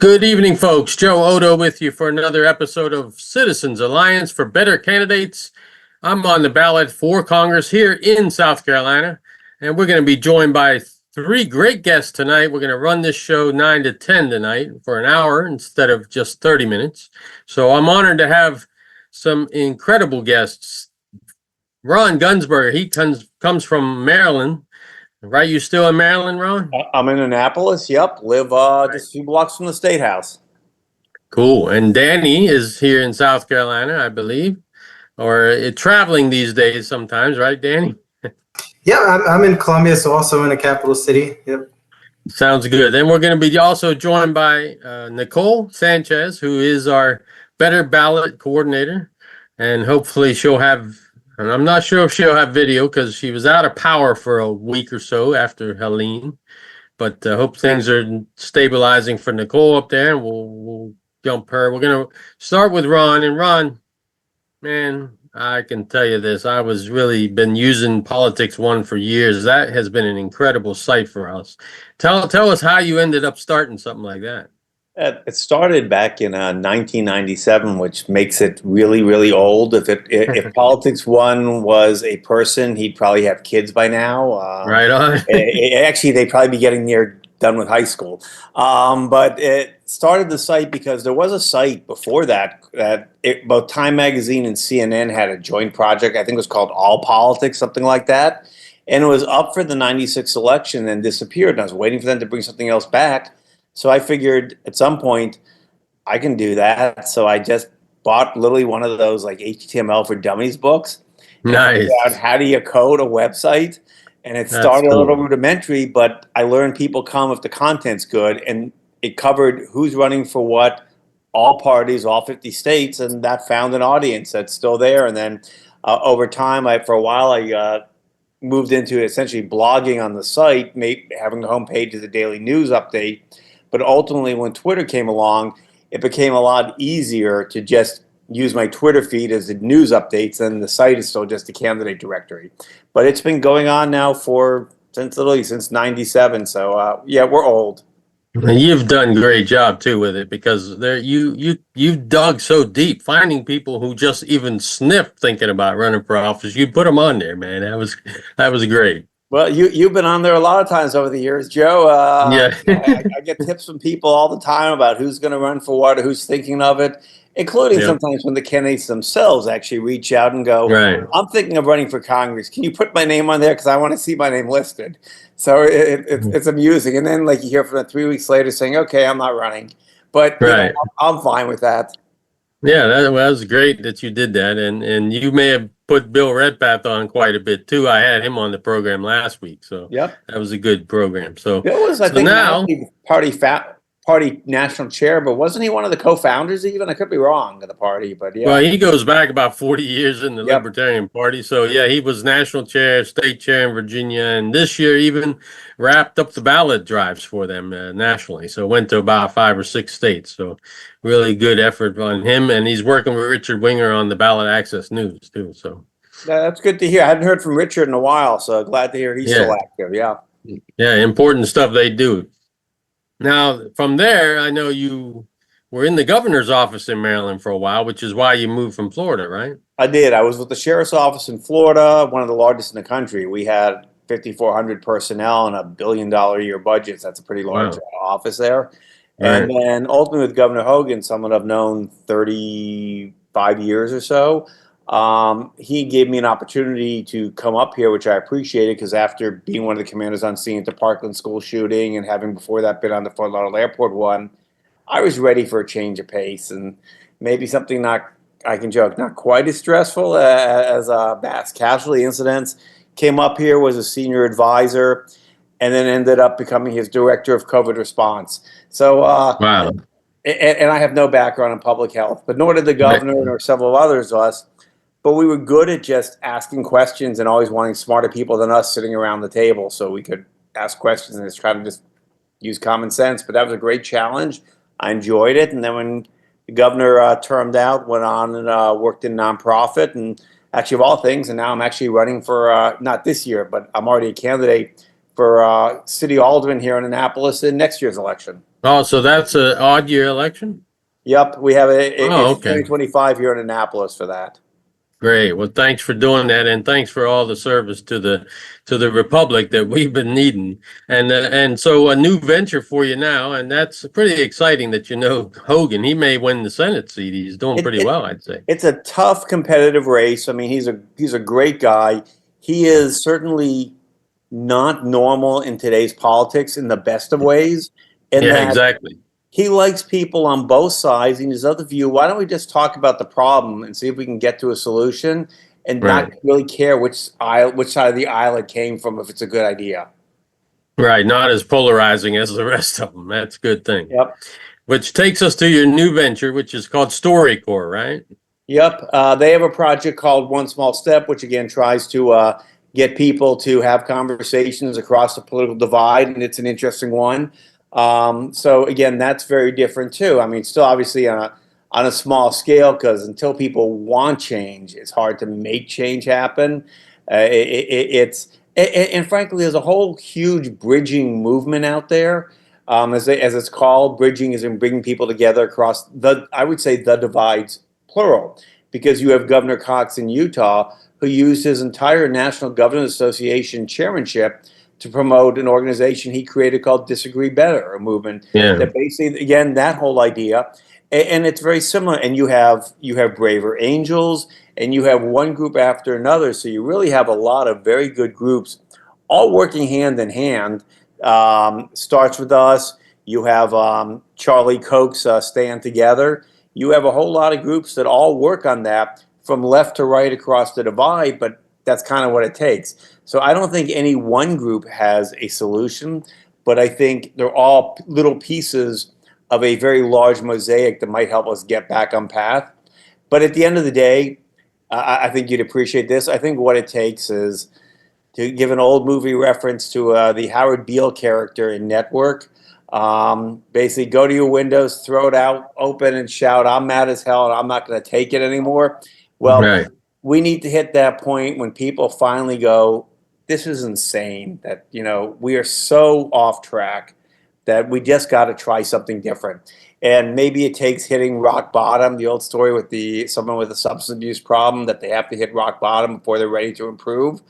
Good evening, folks. Joe Odo with you for another episode of Citizens Alliance for Better Candidates. I'm on the ballot for Congress here in South Carolina, and we're going to be joined by three great guests tonight. We're going to run this show 9 to 10 tonight for an hour instead of just 30 minutes. So I'm honored to have some incredible guests. Ron Gunzberger, he comes from Maryland. Right, you still in Maryland, Ron? I'm in Annapolis. Yep, live just a few blocks from the State House. Cool. And Danny is here in South Carolina, I believe, or traveling these days sometimes, right, Danny? Yeah, I'm in Columbia, so also in a capital city. Yep. Sounds good. Then we're going to be also joined by Nicole Sanchez, who is our Better Ballot coordinator, and hopefully she'll have. And I'm not sure if she'll have video because she was out of power for a week or so after Helene. But hope things are stabilizing for Nicole up there, and we'll jump her. We're going to start with Ron. And Ron, man, I can tell you this. I was really been using Politics One for years. That has been an incredible site for us. Tell us how you ended up starting something like that. It started back in 1997, which makes it really, really old. If Politics One was a person, he'd probably have kids by now. Right on. Actually, they'd probably be getting done with high school. But it started the site because there was a site before that both Time Magazine and CNN had a joint project. I think it was called All Politics, something like that. And it was up for the 96 election and disappeared. And I was waiting for them to bring something else back. So I figured at some point I can do that. So I just bought literally one of those like HTML for Dummies books. Nice. Out how do you code a website? And it started a little rudimentary, but I learned people come if the content's good. And it covered who's running for what, all parties, all 50 states. And that found an audience that's still there. And then over time, for a while, I moved into essentially blogging on the site, having the homepage as a daily news update. But ultimately, when Twitter came along, it became a lot easier to just use my Twitter feed as the news updates, and the site is still just a candidate directory. But it's been going on now since '97. So yeah, we're old. You've done a great job too with it because you've dug so deep, finding people who just even sniff thinking about running for office. You put them on there, man. That was great. Well, you've been on there a lot of times over the years, Joe. Yeah. I get tips from people all the time about who's going to run for what or who's thinking of it, including sometimes when the candidates themselves actually reach out and go, right. I'm thinking of running for Congress. Can you put my name on there? Because I want to see my name listed. So it's amusing. And then like you hear from them 3 weeks later saying, okay, I'm not running. But right. I'm fine with that. Yeah, that was great that you did that. And you may have put Bill Redpath on quite a bit too. I had him on the program last week, so yep, that was a good program. So Bill was, I think, now party national chair, but wasn't he one of the co-founders even? I could be wrong of the party, but yeah. Well, he goes back about 40 years in the Libertarian Party. So yeah, he was national chair, state chair in Virginia, and this year even wrapped up the ballot drives for them nationally. So went to about 5 or 6 states. So really good effort on him, and he's working with Richard Winger on the Ballot Access News too. So that's good to hear. I hadn't heard from Richard in a while, so glad to hear he's still active. Yeah. Yeah, important stuff they do. Now, from there, I know you were in the governor's office in Maryland for a while, which is why you moved from Florida, right? I did. I was with the sheriff's office in Florida, one of the largest in the country. We had 5,400 personnel and $1 billion a year budgets. That's a pretty large office there. Right. And then ultimately with Governor Hogan, someone I've known 35 years or so, he gave me an opportunity to come up here, which I appreciated because after being one of the commanders on scene at the Parkland school shooting and having before that been on the Fort Lauderdale Airport one, I was ready for a change of pace and maybe something not quite as stressful as mass casualty incidents. Came up here, was a senior advisor, and then ended up becoming his director of COVID response. So, wow. And I have no background in public health, but nor did the governor nor several others of us. But we were good at just asking questions and always wanting smarter people than us sitting around the table so we could ask questions and just try to just use common sense. But that was a great challenge. I enjoyed it. And then when the governor termed out, went on and worked in nonprofit and actually of all things. And now I'm actually running for, not this year, but I'm already a candidate for city alderman here in Annapolis in next year's election. Oh, so that's an odd year election? Yep, we have Oh, it's okay. 2025 here in Annapolis for that. Great. Well, thanks for doing that, and thanks for all the service to the republic that we've been needing. And so a new venture for you now, and that's pretty exciting that you know Hogan. He may win the Senate seat. He's doing It, pretty it, well, I'd say. it's a tough competitive race. I mean, he's a great guy. He is certainly not normal in today's politics in the best of ways, in Yeah, that exactly. he likes people on both sides. And his other view, why don't we just talk about the problem and see if we can get to a solution and not Right. really care which side of the aisle it came from if it's a good idea. Right. Not as polarizing as the rest of them. That's a good thing. Yep. Which takes us to your new venture, which is called StoryCorps, right? Yep. They have a project called One Small Step, which again tries to get people to have conversations across the political divide, and it's an interesting one. So again, that's very different too. I mean, still obviously on a small scale, because until people want change, it's hard to make change happen. And frankly, there's a whole huge bridging movement out there. As it's called, bridging is in bringing people together across I would say the divides, plural, because you have Governor Cox in Utah who used his entire National Governors Association chairmanship to promote an organization he created called Disagree Better, a movement Yeah. that basically, again, that whole idea, and it's very similar. And you have braver angels, and you have one group after another. So you really have a lot of very good groups, all working hand in hand. Starts with us. You have Charlie Koch's Stand Together. You have a whole lot of groups that all work on that from left to right across the divide, but that's kind of what it takes. So I don't think any one group has a solution, but I think they're all little pieces of a very large mosaic that might help us get back on path. But at the end of the day, I think you'd appreciate this. I think what it takes is, to give an old movie reference to the Howard Beale character in Network. Basically, go to your windows, throw it out open, and shout, "I'm mad as hell, and I'm not going to take it anymore." Well, Right. we need to hit that point when people finally go, "This is insane. That we are so off track that we just got to try something different." And maybe it takes hitting rock bottom. The old story with someone with a substance abuse problem, that they have to hit rock bottom before they're ready to improve.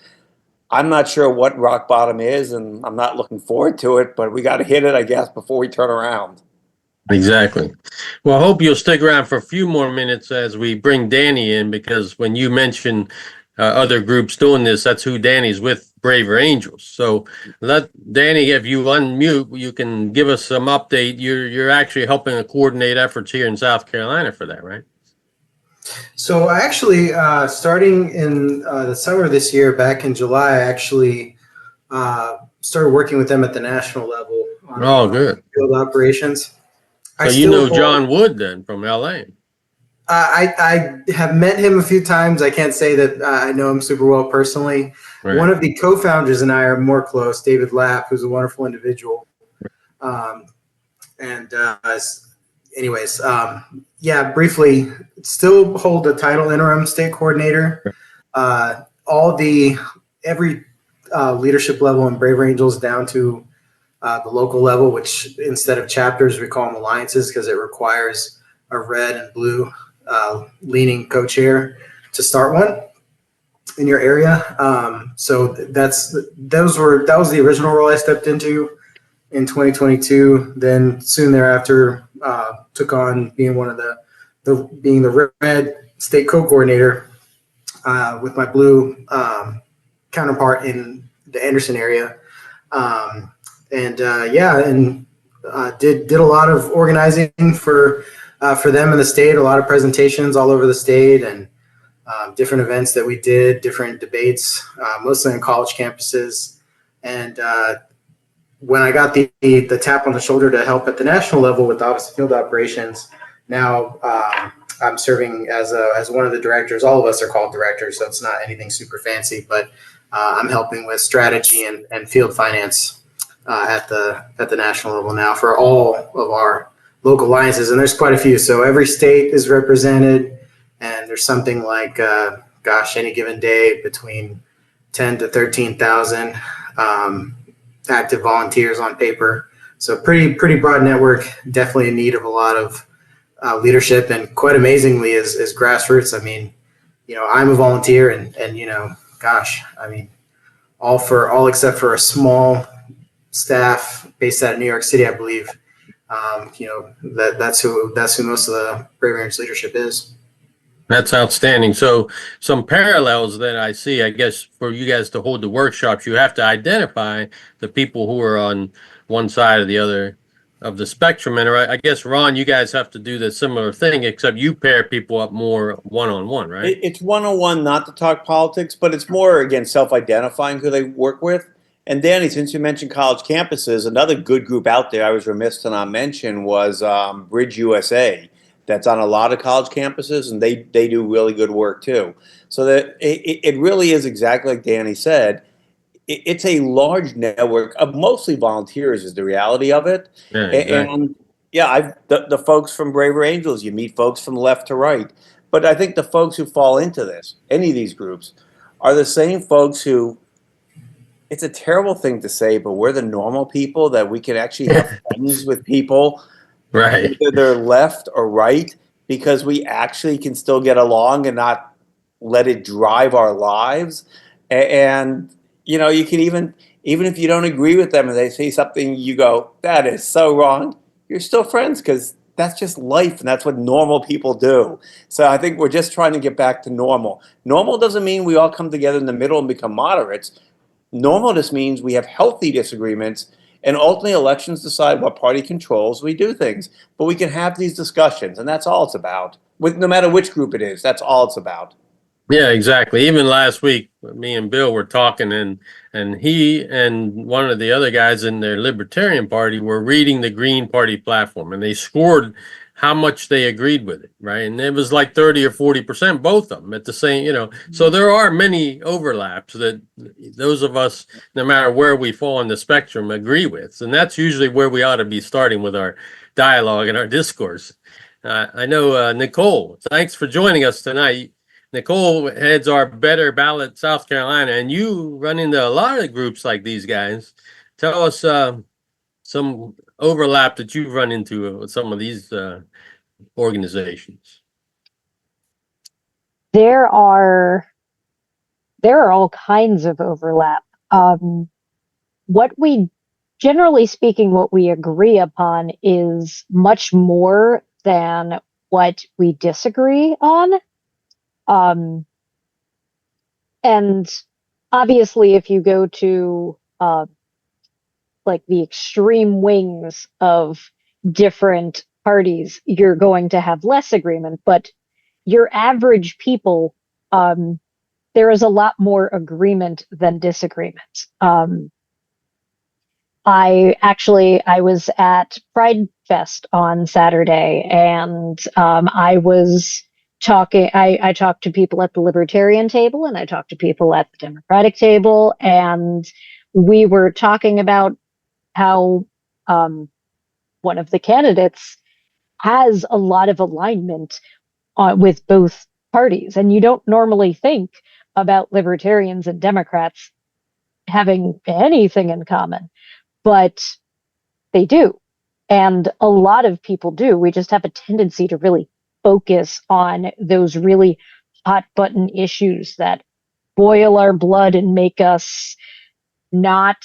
I'm not sure what rock bottom is, and I'm not looking forward to it, but we got to hit it, I guess, before we turn around. Exactly. Well, I hope you'll stick around for a few more minutes as we bring Danny in, because when you mention other groups doing this, that's who Danny's with, Braver Angels. So let Danny, if you unmute, you can give us some update. You're actually helping to coordinate efforts here in South Carolina for that, right? So I actually, starting in the summer of this year, back in July, I actually started working with them at the national level on Oh, good. field operations. So you know John Wood then from LA. I have met him a few times. I can't say that I know him super well personally. Right. One of the co-founders and I are more close, David Lapp, who's a wonderful individual. And anyways, yeah, briefly, still hold the title interim state coordinator. Every leadership level in Brave Angels down to the local level, which instead of chapters, we call them alliances because it requires a red and blue leaning co-chair to start one in your area. So that was the original role I stepped into in 2022. Then soon thereafter, took on being one of the red state co-coordinator with my blue counterpart in the Anderson area. Did a lot of organizing for them in the state, a lot of presentations all over the state, and different events that we did, different debates, mostly on college campuses. And when I got the tap on the shoulder to help at the national level with Office of Field Operations, now I'm serving as one of the directors. All of us are called directors, so it's not anything super fancy, but I'm helping with strategy and field finance at the national level now for all of our local alliances, and there's quite a few. So every state is represented, and there's something like, any given day between 10 to 13,000 active volunteers on paper So pretty broad network, definitely in need of a lot of leadership, and quite amazingly is grassroots. I mean, I'm a volunteer, and gosh, I mean, all except for a small staff based out of New York City, I believe. That's who most of the Brave Rangers leadership is. That's outstanding. So some parallels that I see, I guess, for you guys to hold the workshops, you have to identify the people who are on one side or the other of the spectrum. And I guess, Ron, you guys have to do the similar thing, except you pair people up more one-on-one, right? It's one-on-one, not to talk politics, but it's more, again, self-identifying who they work with. And Danny, since you mentioned college campuses, another good group out there I was remiss to not mention was Bridge USA. That's on a lot of college campuses, and they do really good work too. So that it really is exactly like Danny said. It's a large network of mostly volunteers is the reality of it. Yeah, exactly. And yeah, the folks from Braver Angels, you meet folks from left to right. But I think the folks who fall into this, any of these groups, are the same folks who, it's a terrible thing to say, but we're the normal people that we can actually have friends with people, Right. whether they're left or right, because we actually can still get along and not let it drive our lives. And you can even if you don't agree with them and they say something, you go, that is so wrong. You're still friends because that's just life and that's what normal people do. So I think we're just trying to get back to normal. Normal doesn't mean we all come together in the middle and become moderates. Normal just means we have healthy disagreements, and ultimately elections decide what party controls. We do things, but we can have these discussions, and that's all it's about. With no matter which group it is, that's all it's about. Yeah, exactly. Even last week, me and Bill were talking, and he and one of the other guys in their Libertarian Party were reading the Green Party platform, and they scored how much they agreed with it, right? And it was like 30 or 40%, both of them at the same. So there are many overlaps that those of us, no matter where we fall on the spectrum, agree with. And that's usually where we ought to be starting with our dialogue and our discourse. I know, Nicole, thanks for joining us tonight. Nicole heads our Better Ballot South Carolina, and you run into a lot of groups like these guys. Tell us some overlap that you've run into with some of these organizations. There are all kinds of overlap. What we, generally speaking, what we agree upon is much more than what we disagree on. And obviously, if you go to like the extreme wings of different parties, you're going to have less agreement. But your average people, there is a lot more agreement than disagreement. I was at Pride Fest on Saturday, and I talked to people at the Libertarian table, and I talked to people at the Democratic table, and we were talking about how one of the candidates has a lot of alignment with both parties. And you don't normally think about libertarians and Democrats having anything in common, but they do. And a lot of people do. We just have a tendency to really focus on those really hot button issues that boil our blood and make us not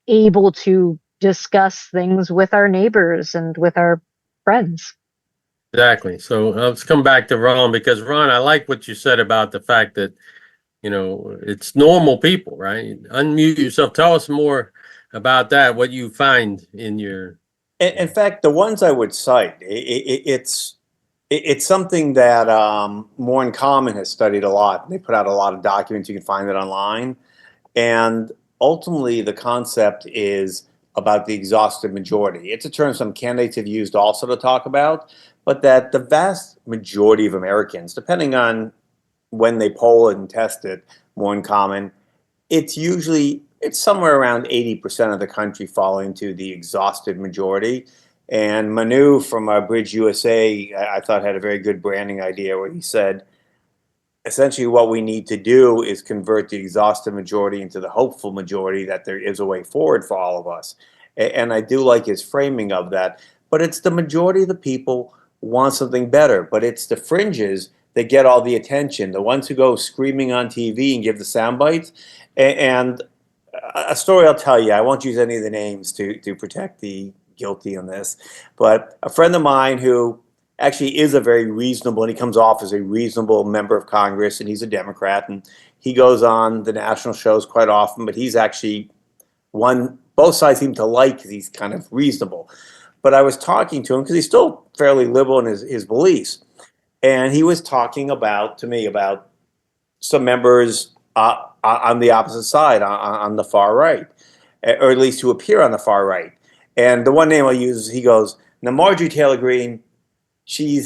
able to discuss things with our neighbors and with our friends. Exactly. So let's come back to Ron, because Ron, I like what you said about the fact that it's normal people, right? Unmute yourself. Tell us more about that. What you find in your. In fact, the ones I would cite, it's something that More in Common has studied a lot. They put out a lot of documents. You can find it online. And ultimately, the concept is about the exhaustive majority. It's a term some candidates have used also to talk about, but that the vast majority of Americans, depending on when they poll and test it, More in Common, it's somewhere around 80% of the country fall into the exhausted majority. And Manu from Bridge USA, I thought, had a very good branding idea where he said, essentially what we need to do is convert the exhausted majority into the hopeful majority that there is a way forward for all of us. And I do like his framing of that. But it's the majority of the people want something better. But it's the fringes that get all the attention, the ones who go screaming on TV and give the sound bites. And a story I'll tell you, I won't use any of the names to protect the guilty on this, but a friend of mine who actually is a very reasonable, and he comes off as a reasonable member of Congress, and he's a Democrat, and he goes on the national shows quite often, but he's actually one both sides seem to like because he's kind of reasonable. But I was talking to him because he's still fairly liberal in his beliefs, and he was talking to me about some members on the opposite side, on the far right, or at least who appear on the far right. And the one name I'll use, he goes, now Marjorie Taylor Greene, she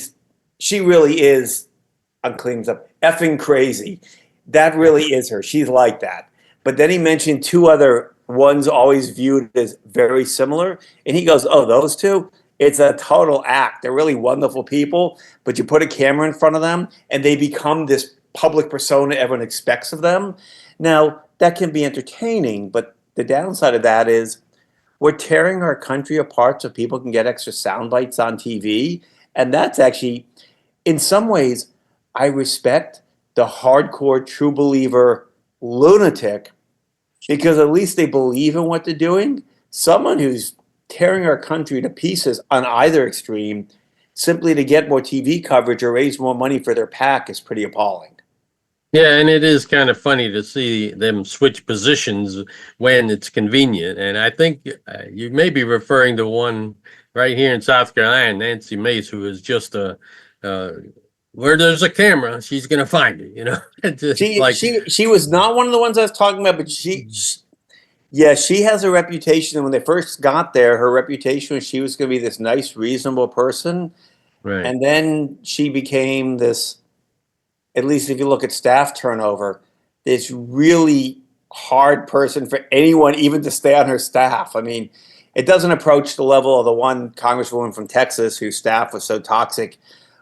really is, I'm cleaning up, effing crazy. That really is her. She's like that. But then he mentioned two other ones always viewed as very similar. And he goes, oh, those two? It's a total act. They're really wonderful people, but you put a camera in front of them and they become this public persona everyone expects of them. Now, that can be entertaining, but the downside of that is we're tearing our country apart so people can get extra sound bites on TV. And that's actually, in some ways, I respect the hardcore true believer lunatic because at least they believe in what they're doing. Someone who's tearing our country to pieces on either extreme simply to get more TV coverage or raise more money for their PAC is pretty appalling. Yeah, and it is kind of funny to see them switch positions when it's convenient. And I think you may be referring to one right here in South Carolina, Nancy Mace, who is just where there's a camera, she's going to find it, you know. She was not one of the ones I was talking about, but she has a reputation. And when they first got there, her reputation was she was going to be this nice, reasonable person. Right. And then she became this, at least if you look at staff turnover, this really hard person for anyone even to stay on her staff. I mean, it doesn't approach the level of the one congresswoman from Texas whose staff was so toxic.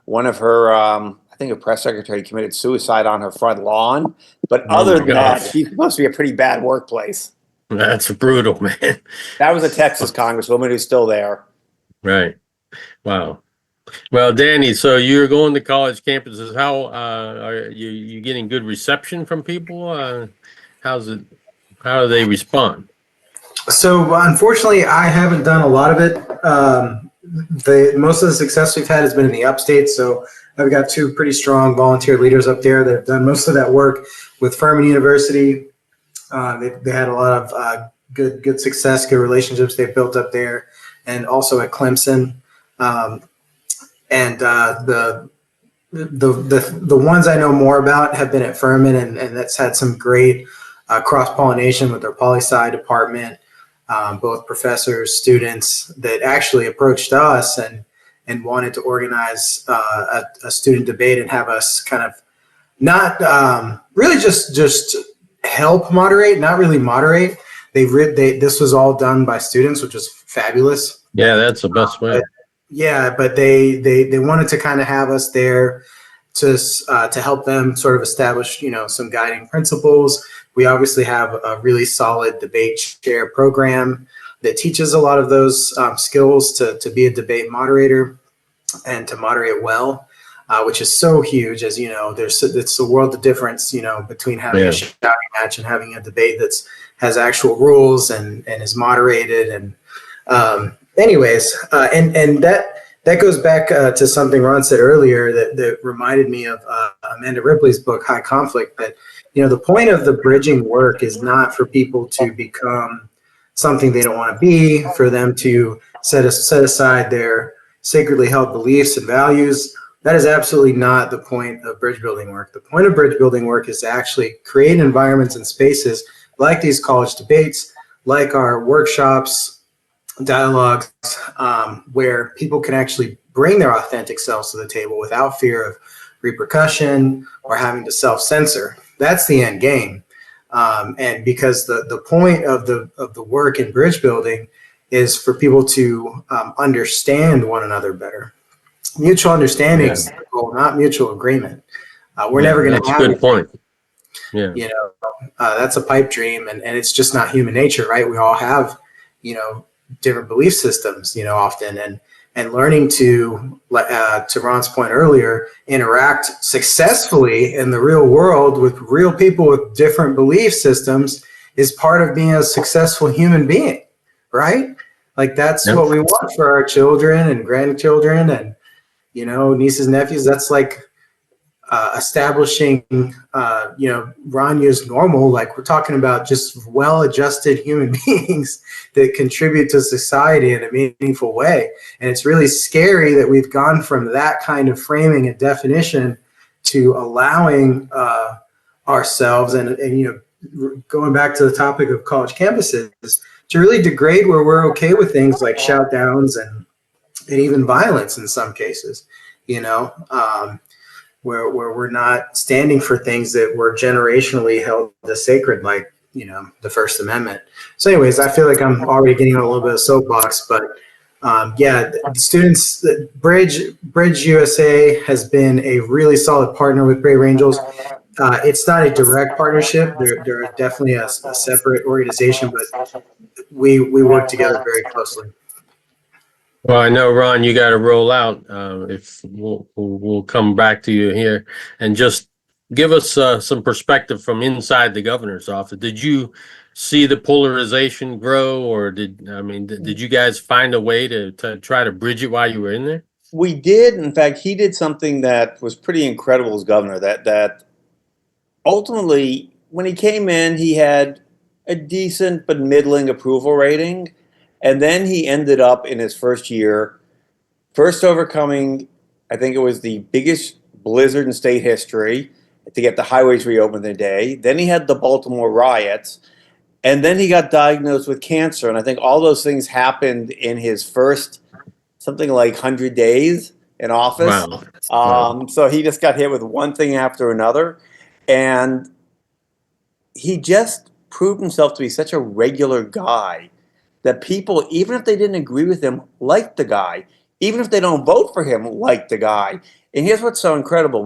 One of her, I think her press secretary committed suicide on her front lawn. But other than that, she's supposed to be a pretty bad workplace. That's brutal, man. That was a Texas congresswoman who's still there. Right. Wow. Well, Danny, so you're going to college campuses. How are you getting good reception from people? How do they respond? So unfortunately, I haven't done a lot of it. Most of the success we've had has been in the upstate. So I've got two pretty strong volunteer leaders up there that have done most of that work with Furman University. They had a lot of good success, good relationships they've built up there, and also at Clemson. And the ones I know more about have been at Furman, and that's had some great cross-pollination with their poli-sci department, both professors, students that actually approached us and wanted to organize a student debate and have us kind of not really just help moderate, not really moderate. This was all done by students, which was fabulous. Yeah, that's the best way. But they wanted to kind of have us there to help them sort of establish, some guiding principles. We obviously have a really solid debate share program that teaches a lot of those skills to be a debate moderator and to moderate well, which is so huge. As you know, it's a world of difference, between having a shouting match and having a debate has actual rules and is moderated. And anyways, and that goes back to something Ron said earlier that reminded me of Amanda Ripley's book, High Conflict, that, the point of the bridging work is not for people to become something they don't want to be, for them to set aside their sacredly held beliefs and values. That is absolutely not the point of bridge building work. The point of bridge building work is to actually create environments and spaces like these college debates, like our workshops, dialogues, where people can actually bring their authentic selves to the table without fear of repercussion or having to self-censor. That's the end game. And because the point of the work in bridge building is for people to understand one another better. Mutual understanding is the goal, not mutual agreement. We're never going to have. That's a good point. Yeah. That's a pipe dream, and it's just not human nature, right? We all have, different belief systems, often, and learning to Ron's point earlier, interact successfully in the real world with real people with different belief systems is part of being a successful human being, right? Like that's what we want for our children and grandchildren and, nieces, nephews. That's like establishing, Ron used normal, like we're talking about just well-adjusted human beings that contribute to society in a meaningful way. And it's really scary that we've gone from that kind of framing and definition to allowing ourselves and going back to the topic of college campuses, to really degrade where we're okay with things like shout downs and even violence in some cases, where we're not standing for things that were generationally held as sacred, like, the First Amendment. So anyways, I feel like I'm already getting on a little bit of soapbox, but the students, Bridge USA has been a really solid partner with Brave Angels. It's not a direct partnership. They're definitely a separate organization, but we work together very closely. Well, I know, Ron, you got to roll out. If we'll come back to you here and just give us some perspective from inside the governor's office. Did you see the polarization grow, or did you guys find a way to try to bridge it while you were in there? We did. In fact, he did something that was pretty incredible as governor. That ultimately, when he came in, he had a decent but middling approval rating. And then he ended up in his first year, first overcoming, I think it was the biggest blizzard in state history to get the highways reopened in a day. Then he had the Baltimore riots. And then he got diagnosed with cancer. And I think all those things happened in his first something like 100 days in office. Wow. So he just got hit with one thing after another. And he just proved himself to be such a regular guy that people, even if they didn't agree with him, liked the guy. Even if they don't vote for him, liked the guy. And here's what's so incredible.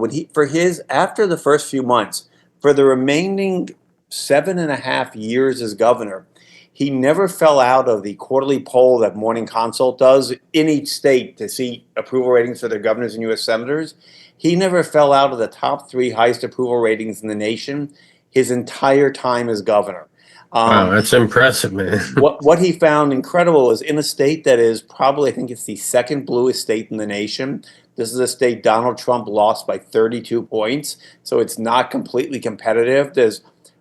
After the first few months, for the remaining 7.5 years as governor, he never fell out of the quarterly poll that Morning Consult does in each state to see approval ratings for their governors and U.S. senators. He never fell out of the top 3 highest approval ratings in the nation his entire time as governor. Wow, that's impressive, man. What he found incredible is in a state that is probably, I think it's the second bluest state in the nation. This is a state Donald Trump lost by 32 points, so it's not completely competitive.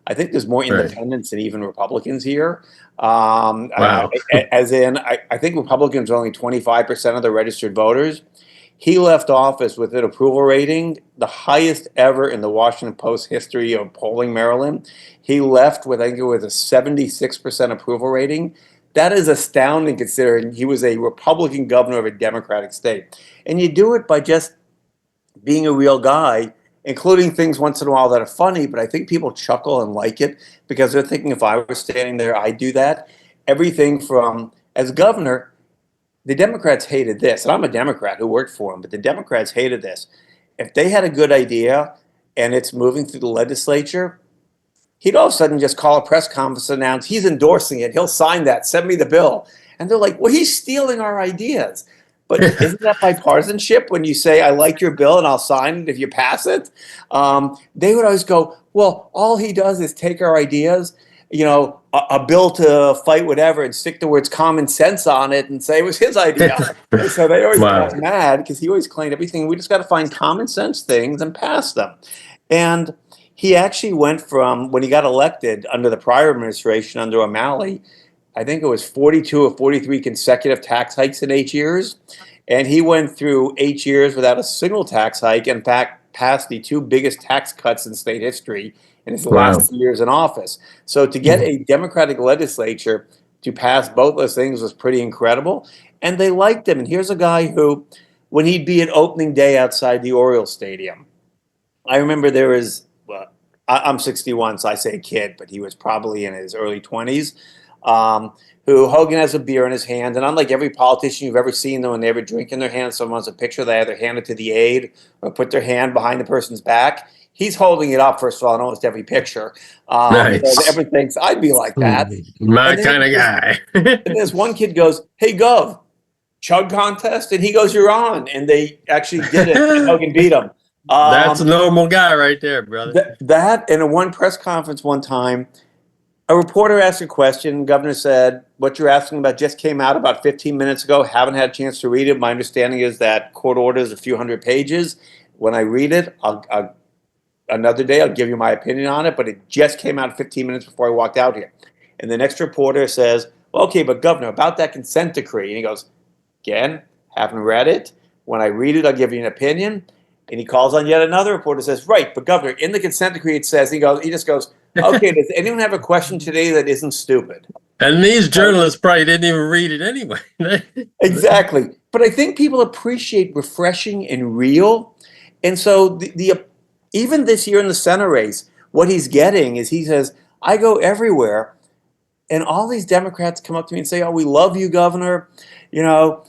I think there's more independents than even Republicans here. Wow. I think Republicans are only 25% of the registered voters. He left office with an approval rating, the highest ever in the Washington Post history of polling Maryland. He left with, I think it was a 76% approval rating. That is astounding considering he was a Republican governor of a Democratic state. And you do it by just being a real guy, including things once in a while that are funny, but I think people chuckle and like it because they're thinking if I were standing there, I'd do that. Everything from, as governor, the Democrats hated this, and I'm a Democrat who worked for them, but the Democrats hated this. If they had a good idea and it's moving through the legislature, he'd all of a sudden just call a press conference and announce he's endorsing it. He'll sign that. Send me the bill. And they're like, well, he's stealing our ideas. But isn't that bipartisanship when you say, I like your bill and I'll sign it if you pass it? They would always go, well, all he does is take our ideas, a bill to fight whatever and stick the words common sense on it and say it was his idea. And so they always got mad because he always claimed everything. We just got to find common sense things and pass them. And he actually went from, when he got elected under the prior administration, under O'Malley, I think it was 42 or 43 consecutive tax hikes in 8 years. And he went through 8 years without a single tax hike. In fact, passed the 2 biggest tax cuts in state history in his last 2 years in office. So to get a Democratic legislature to pass both those things was pretty incredible. And they liked him. And here's a guy who, when he'd be at opening day outside the Orioles Stadium, I remember there was, I'm 61, so I say a kid, but he was probably in his early 20s, who Hogan has a beer in his hand. And unlike every politician you've ever seen, when they have a drink in their hand, someone wants a picture, they either hand it to the aide or put their hand behind the person's back. he's holding it up, first of all, in almost every picture. Nice. So everyone thinks I'd be like that. My And then kind of guy. And this one kid goes, "Hey, Gov, chug contest," and he goes, "You're on," and they actually did it. And Hogan beat him. That's a normal guy right there, brother. That and in one press conference one time, a reporter asked a question. Governor said, "What you're asking about just came out about 15 minutes ago. Haven't had a chance to read it. My understanding is that court order is a few hundred pages. When I read it, another day I'll give you my opinion on it. But it just came out 15 minutes before I walked out here." And the next reporter says, "Okay, but Governor, about that consent decree," and he goes, "Again, haven't read it. When I read it, I'll give you an opinion." And he calls on yet another reporter, says, "Right, but Governor, in the consent decree it says," he just goes, "Okay, does anyone have a question today that isn't stupid?" And these journalists probably didn't even read it anyway. Exactly. But I think people appreciate refreshing and real. And so even this year in the Senate race, what he's getting is he says, "I go everywhere." And all these Democrats come up to me and say, "Oh, we love you, Governor. You know,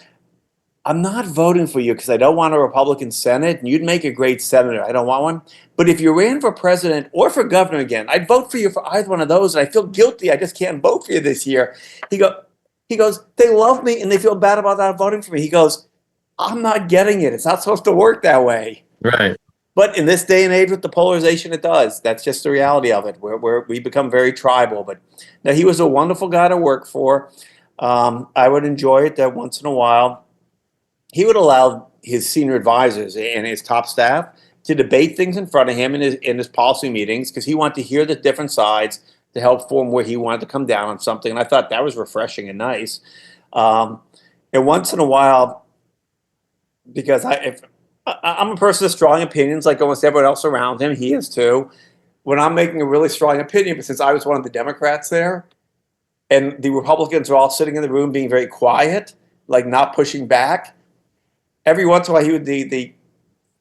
I'm not voting for you because I don't want a Republican Senate, and you'd make a great senator. I don't want one. But if you ran for president or for governor again, I'd vote for you for either one of those. And I feel guilty. I just can't vote for you this year." He goes, "They love me and they feel bad about not voting for me." He goes, "I'm not getting it. It's not supposed to work that way." Right. But in this day and age with the polarization, it does. That's just the reality of it. We become very tribal. But now he was a wonderful guy to work for. I would enjoy it that once in a while he would allow his senior advisors and his top staff to debate things in front of him in his policy meetings because he wanted to hear the different sides to help form where he wanted to come down on something. And I thought that was refreshing and nice. And once in a while, because I'm a person of strong opinions, like almost everyone else around him. He is too. When I'm making a really strong opinion, but since I was one of the Democrats there, and the Republicans are all sitting in the room being very quiet, like not pushing back, every once in a while he would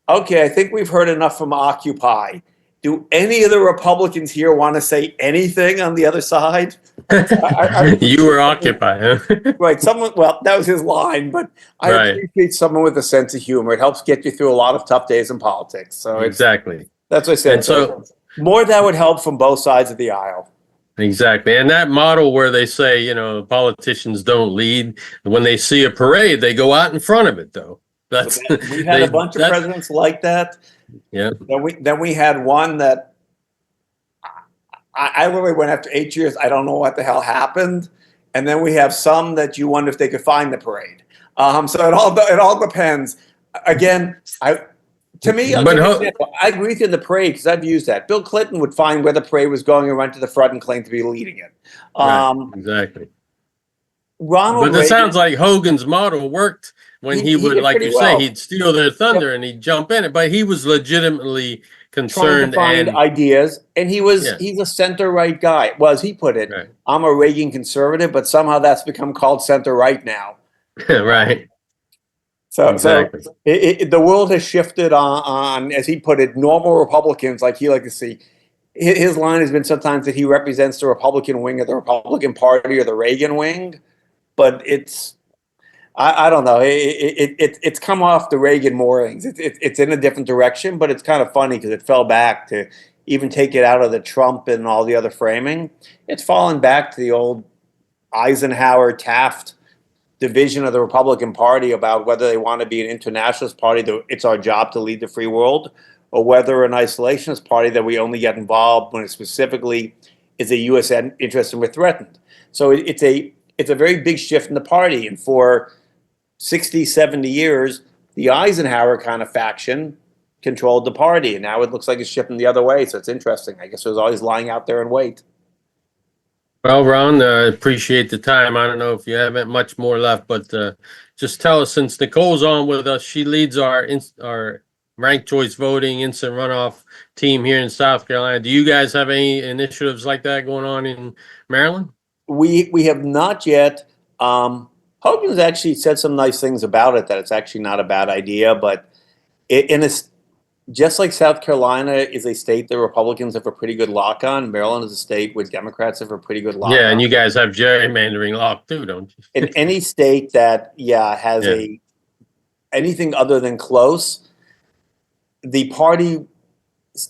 okay, I think we've heard enough from Occupy. Do any of the Republicans here want to say anything on the other side? You were occupied, huh? Right, well, that was his line, but I appreciate someone with a sense of humor. It helps get you through a lot of tough days in politics. So exactly. That's what I said. And so more that would help from both sides of the aisle. Exactly. And that model where they say, politicians don't lead, when they see a parade, they go out in front of it, though. We've had a bunch of presidents like that. Yeah. Then we had one that I literally went after 8 years. I don't know what the hell happened. And then we have some that you wonder if they could find the parade. So it all depends. Again, to me, I agree with you in the parade because I've used that. Bill Clinton would find where the parade was going and run to the front and claim to be leading it. Exactly. Ronald But it sounds like Hogan's model worked when he would, like you say, he'd steal their thunder and he'd jump in it. But he was legitimately concerned trying to find ideas, and he's a center right guy. Well, as he put it, I'm a Reagan conservative, but somehow that's become called center right now. Right. So the world has shifted on, as he put it, normal Republicans like he liked to see. His line has been sometimes that he represents the Republican wing of the Republican Party or the Reagan wing, but I don't know. It's come off the Reagan moorings. It's in a different direction, but it's kind of funny because it fell back to even take it out of the Trump and all the other framing. It's fallen back to the old Eisenhower Taft division of the Republican Party about whether they want to be an internationalist party that it's our job to lead the free world, or whether an isolationist party that we only get involved when it specifically is a U.S. interest and we're threatened. So it's a very big shift in the party. And for 60, 70 years, the Eisenhower kind of faction controlled the party. And now it looks like it's shifting the other way. So it's interesting. I guess it was always lying out there and wait. Well, Ron, I appreciate the time. I don't know if you haven't much more left, but just tell us, since Nicole's on with us, she leads our ranked choice voting instant runoff team here in South Carolina. Do you guys have any initiatives like that going on in Maryland? We have not yet. Hogan's actually said some nice things about it, that it's actually not a bad idea, but just like South Carolina is a state that Republicans have a pretty good lock on, Maryland is a state where Democrats have a pretty good lock on. Yeah, and you guys have gerrymandering lock too, don't you? In any state that, has anything other than close, the party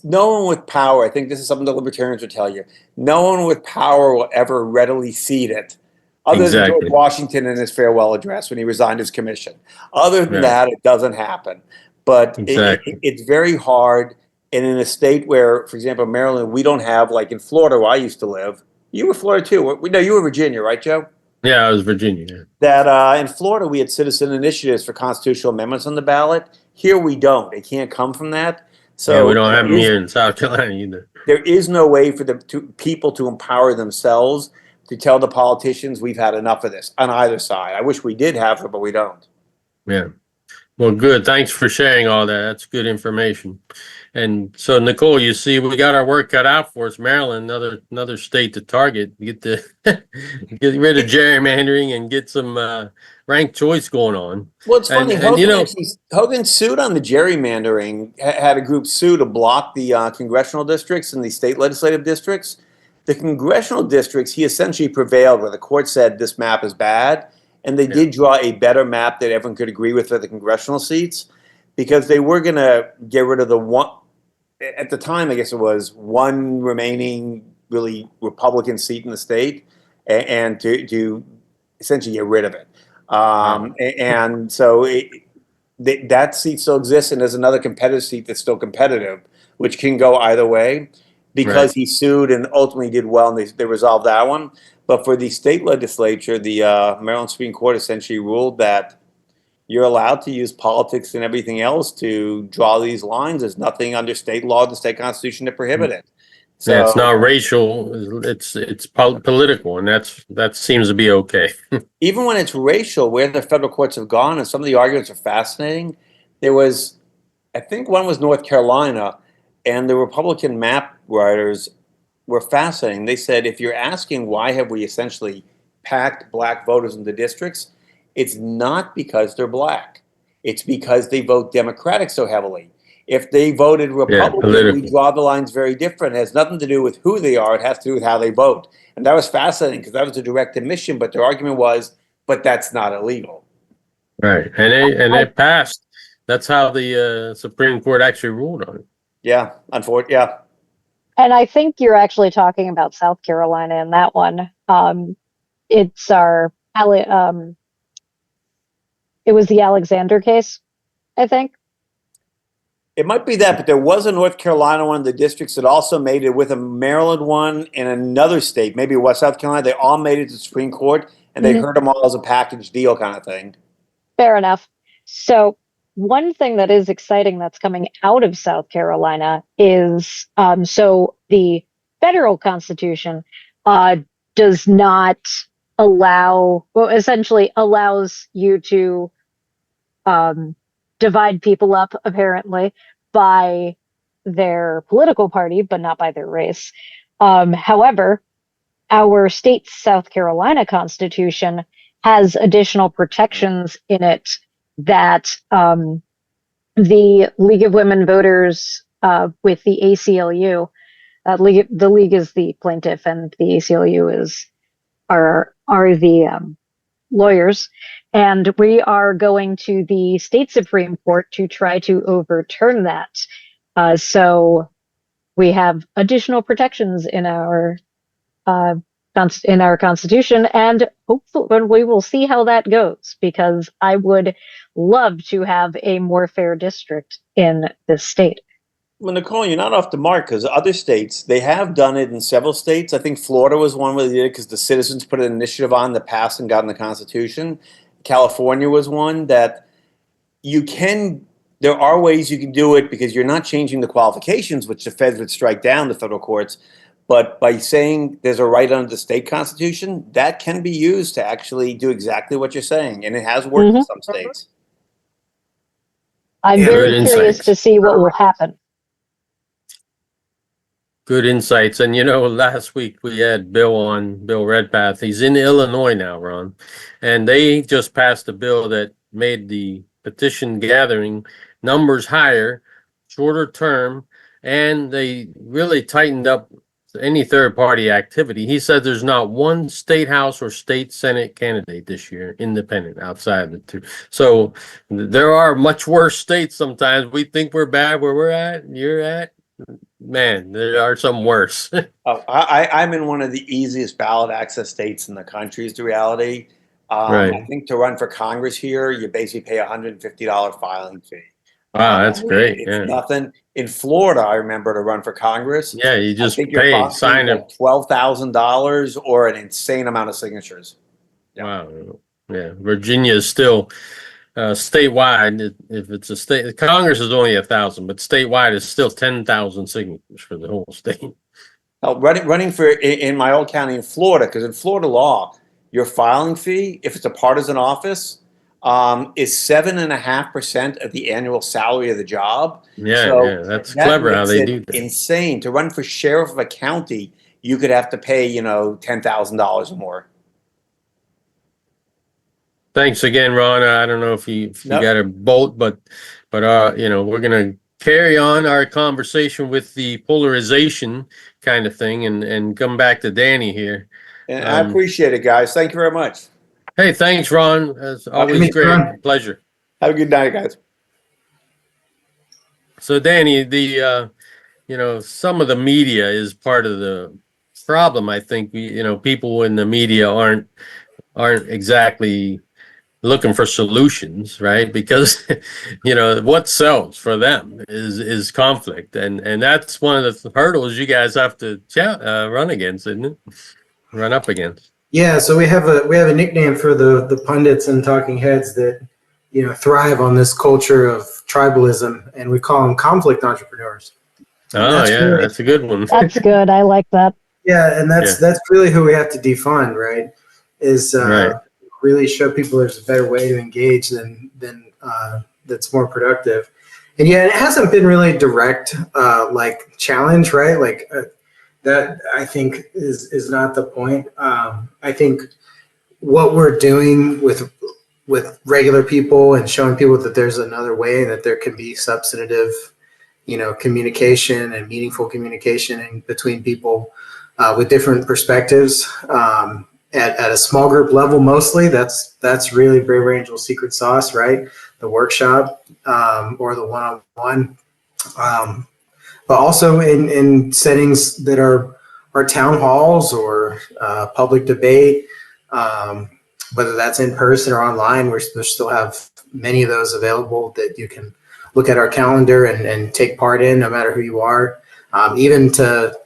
no one with power, I think this is something the libertarians would tell you, no one with power will ever readily cede it, other than George Exactly. Washington in his farewell address when he resigned his commission. Other than Right. that, it doesn't happen. But Exactly. it's very hard. And in a state where, for example, Maryland, we don't have, like in Florida, where I used to live, you were Florida too. No, you were Virginia, right, Joe? Yeah, I was Virginia. That in Florida, we had citizen initiatives for constitutional amendments on the ballot. Here we don't. They can't come from that. Yeah, we So don't have them here in South Carolina either. there is no way for the people to empower themselves to tell the politicians we've had enough of this on either side. I wish we did have it, but we don't. Yeah. Well, good. Thanks for sharing all that. That's good information. And so, Nicole, you see, we got our work cut out for us. Maryland, another state to target. Get the get rid of gerrymandering and get some ranked choice going on. Well, it's funny. And you know, Hogan sued on the gerrymandering. Had a group sue to block the congressional districts and the state legislative districts. The congressional districts, he essentially prevailed, where the court said this map is bad, and they did draw a better map that everyone could agree with for the congressional seats, because they were going to get rid of the one. At the time, I guess it was one remaining really Republican seat in the state, and to essentially get rid of it. And so that seat still exists, and there's another competitive seat that's still competitive, which can go either way, because he sued and ultimately did well, and they resolved that one. But for the state legislature, the Maryland Supreme Court essentially ruled that you're allowed to use politics and everything else to draw these lines. There's nothing under state law, the state constitution, to prohibit it. So yeah, it's not racial. It's political, and that seems to be okay. even when it's racial, where the federal courts have gone, and some of the arguments are fascinating. There was, I think one was North Carolina, and the Republican map writers were fascinating. They said, if you're asking why have we essentially packed black voters into districts, it's not because they're black. It's because they vote Democratic so heavily. If they voted Republican, we draw the lines very different. It has nothing to do with who they are. It has to do with how they vote. And that was fascinating, because that was a direct admission. But their argument was, but that's not illegal. Right. And they passed. That's how the Supreme Court actually ruled on it. Yeah, unfortunately, yeah. And I think you're actually talking about South Carolina in that one. It's our it was the Alexander case, I think. It might be that, but there was a North Carolina one of the districts that also made it, with a Maryland one and another state, maybe West South Carolina. They all made it to the Supreme Court, and they heard them all as a package deal kind of thing. Fair enough. So one thing that is exciting that's coming out of South Carolina is so the federal constitution does not allow, well, essentially allows you to divide people up, apparently, by their political party, but not by their race. However, our state's South Carolina constitution has additional protections in it that the League of Women Voters with the ACLU, the League is the plaintiff and the ACLU are the lawyers, and we are going to the state Supreme Court to try to overturn that. So we have additional protections in our Constitution, and hopefully we will see how that goes, because I would love to have a more fair district in this state. Well, Nicole, you're not off the mark, because other states, they have done it in several states. I think Florida was one where they did it because the citizens put an initiative on that passed and got in the Constitution. California was one that there are ways you can do it, because you're not changing the qualifications, which the feds would strike down, the federal courts. But by saying there's a right under the state constitution, that can be used to actually do exactly what you're saying. And it has worked in some states. I'm very curious to see what will happen. Good insights. And, last week we had Bill Redpath. He's in Illinois now, Ron. And they just passed a bill that made the petition gathering numbers higher, shorter term, and they really tightened up any third-party activity. He said there's not one state house or state senate candidate this year, independent, outside of the two. So there are much worse states sometimes. We think we're bad where we're at, you're at. man, there are some worse. I'm in one of the easiest ballot access states in the country is the reality. Right. I think to run for Congress here, you basically pay $150 filing fee. Wow, that's great. It's Yeah. nothing. In Florida, I remember to run for Congress, Yeah, you I just think your pay, filing fee is sign it. like $12,000 or an insane amount of signatures. Yeah. Wow. Yeah. Virginia is still statewide. If it's a state, Congress is only 1,000, but statewide is still 10,000 signatures for the whole state. Running for in my old county in Florida, because in Florida law, your filing fee, if it's a partisan office, is 7.5% of the annual salary of the job. Yeah, So yeah, that's that clever how makes they it do that. insane. To run for sheriff of a county, you could have to pay, $10,000 or more. Thanks again, Ron. I don't know if you Nope. got a bolt, but we're gonna carry on our conversation with the polarization kind of thing, and come back to Danny here. And I appreciate it, guys. Thank you very much. Hey, thanks, Ron. It's always meet you, great. Ron. Pleasure. Have a good night, guys. So, Danny, some of the media is part of the problem. I think people in the media aren't exactly looking for solutions, right? Because what sells for them is conflict, and that's one of the hurdles you guys have to run against, isn't it? Run up against. Yeah, so we have a nickname for the pundits and talking heads that thrive on this culture of tribalism, and we call them conflict entrepreneurs. Oh yeah, that's a good one. That's good. I like that. Yeah, and that's really who we have to defund, right? Is Right. really show people there's a better way to engage than that's more productive. And yeah, it hasn't been really direct like challenge, right? Like that I think is not the point. I think what we're doing with regular people and showing people that there's another way, that there can be substantive, communication and meaningful communication in between people with different perspectives at a small group level. Mostly, that's really Braver Angel's secret sauce, right? The workshop or the one-on-one, but also in settings that are town halls or public debate. Whether that's in person or online, we still have many of those available that you can look at our calendar and take part in, no matter who you are. Even to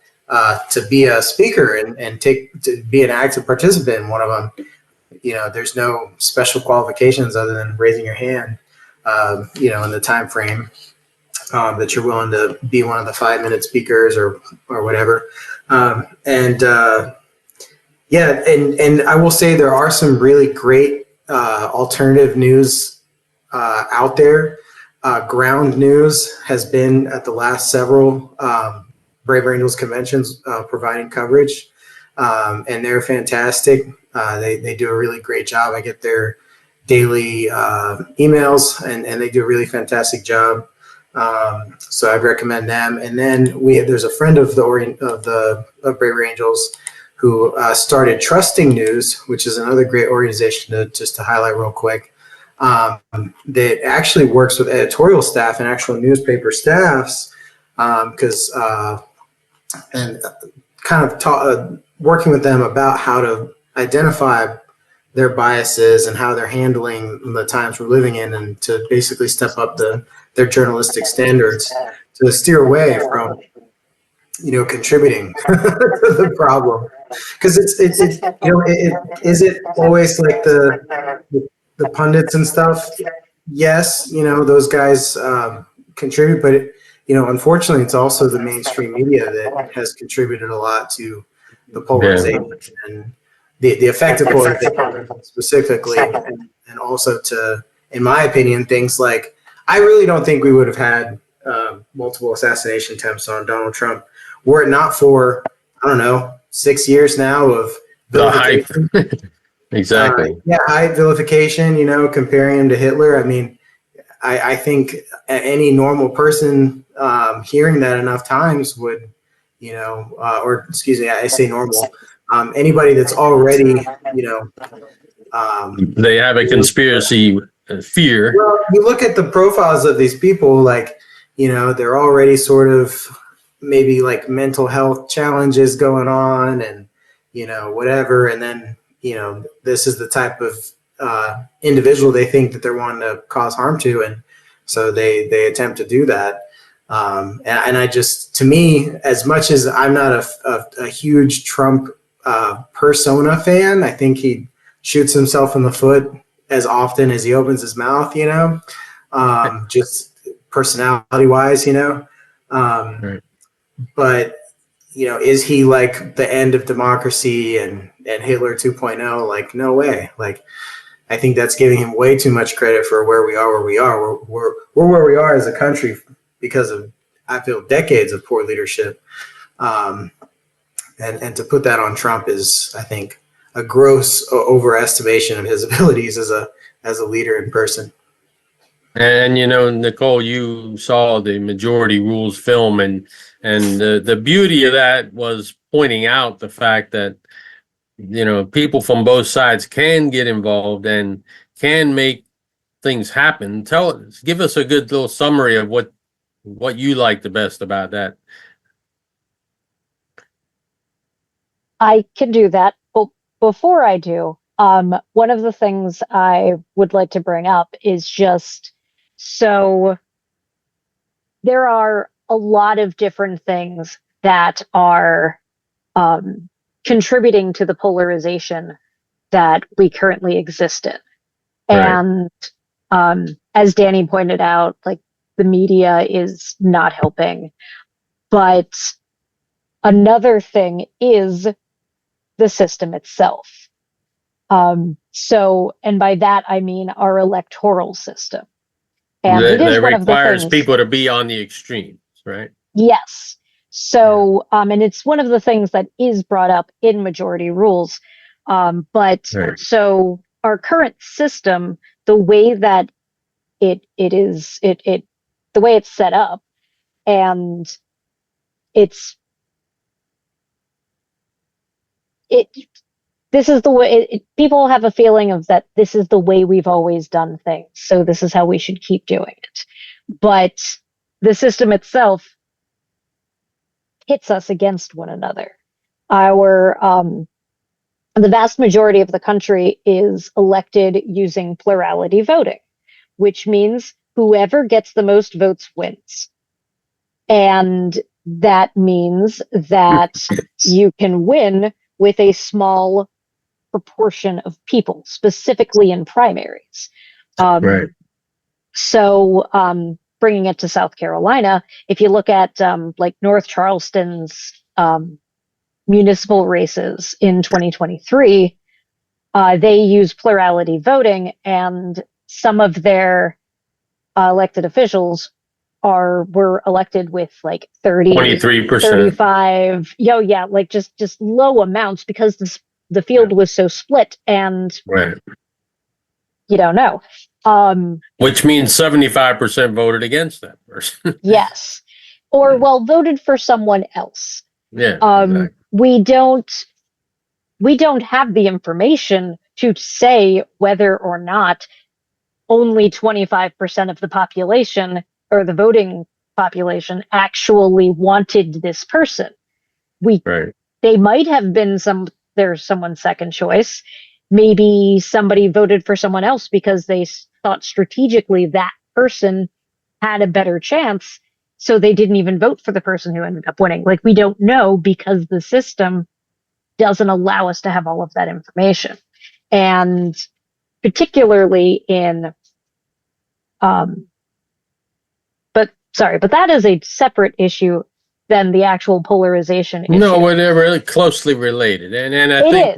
be a speaker and to be an active participant in one of them, there's no special qualifications other than raising your hand, in the time frame that you're willing to be one of the 5-minute speakers or whatever. Yeah, and I will say there are some really great alternative news out there. Ground News has been at the last several Brave Angels conventions providing coverage, and they're fantastic. They do a really great job. I get their daily emails, and they do a really fantastic job. So I'd recommend them. And then there's a friend of Brave Angels who started Trusting News, which is another great organization to highlight real quick, that actually works with editorial staff and actual newspaper staffs, and kind of working with them about how to identify their biases and how they're handling the times we're living in, and to basically step up their journalistic standards to steer away from contributing to the problem. Because is it always like the pundits and stuff? Yes, those guys contribute, but unfortunately, it's also the mainstream media that has contributed a lot to the polarization and the effect of polarization specifically, and also to, in my opinion, things like, I really don't think we would have had multiple assassination attempts on Donald Trump were it not for, I don't know, 6 years now of vilification. The hype. Exactly. Hype, vilification, comparing him to Hitler. I mean, I think any normal person hearing that enough times would, or excuse me, I say normal. Anybody that's already, they have a conspiracy fear. Well, you look at the profiles of these people, like, they're already sort of maybe like mental health challenges going on and, whatever. And then, this is the type of individual they think that they're wanting to cause harm to. And so they attempt to do that. And I just, to me, as much as I'm not a huge Trump persona fan, I think he shoots himself in the foot as often as he opens his mouth, just personality wise, Right. But, is he like the end of democracy and Hitler 2.0? Like, no way. Like, I think that's giving him way too much credit for where we are. We're where we are as a country because of, I feel, decades of poor leadership. And to put that on Trump is, I think, a gross overestimation of his abilities as a leader in person. And Nicole, you saw the Majority Rules film, and the beauty of that was pointing out the fact that people from both sides can get involved and can make things happen. Give us a good little summary of what you like the best about that. I can do that. But before I do, one of the things I would like to bring up is just, so there are a lot of different things that are contributing to the polarization that we currently exist in. Right. And as Danny pointed out, like, the media is not helping. But another thing is the system itself. And by that, I mean our electoral system. And it is one of the requires things, people to be on the extremes, right? yes. So, and it's one of the things that is brought up in Majority Rules. But Right. so our current system, the way that the way it's set up, and this is the way people have a feeling of that this is the way we've always done things, so this is how we should keep doing it. But the system itself pits us against one another. The vast majority of the country is elected using plurality voting, which means whoever gets the most votes wins. And that means that you can win with a small proportion of people, specifically in primaries. Right. So, bringing it to South Carolina, if you look at like North Charleston's municipal races in 2023, they use plurality voting, and some of their elected officials were elected with like 23%. 35, like just low amounts, because the field was so split, and Right. you don't know. Which means 75% voted against that person. Yes. Or, voted for someone else. Yeah. Exactly. We don't have the information to say whether or not only 25% of the population, or the voting population, actually wanted this person. Right. They might have been someone's second choice. Maybe somebody voted for someone else because they thought strategically that person had a better chance, so they didn't even vote for the person who ended up winning. Like, we don't know, because the system doesn't allow us to have all of that information. And particularly but that is a separate issue than the actual polarization issue. No, they're really closely related. And I think